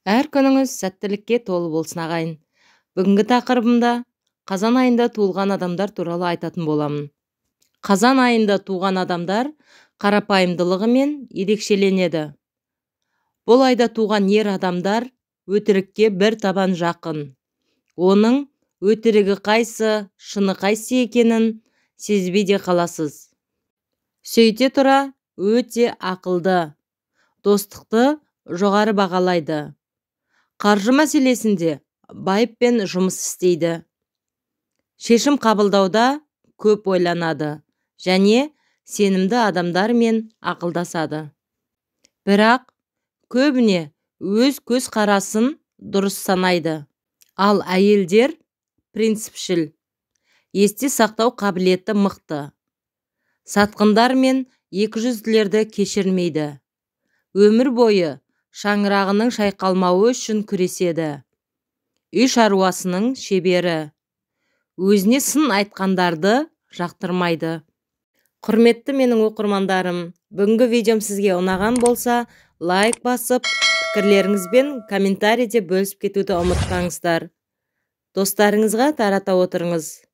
Әр күніңіз сәттілікке толы болсын ағайын. Бүгінгі тақырыбымда қазан айында туылған адамдар туралы айтатын боламын. Қазан айында туған адамдар қарапайымдылығымен ерекшеленеді. Бұл айда туған ер адамдар өтірікке бір табан жақын. Оның өтірігі қайсы, шыны қайсы екенін сезбей де қаласыз. Сөйте тұра өте ақылды, достықты жоғары бағалайды. Қаржы мәселесінде байыппен жұмыс істейді. Шешім қабылдауда көп ойланады және сенімді адамдармен ақылдасады. Бірақ көбіне өз көзқарасын дұрыс санайды. Ал әйелдер принципшіл, есте сақтау қабілеті мықты. Сатқындар мен екіжүзділерді кешірмейді. Өмір бойы шаңырағының шайқалмауы үшін күреседі. Үй шаруасының шебері. Өзіне сын айтқандарды жақтырмайды. Құрметті менің оқырмандарым, бүгінгі видеом сізге ұнаған болса, лайк басып, пікірлеріңізбен комментарийде бөлісіп кетуді ұмытпаңыздар. Достарыңызға тарата отырыңыз.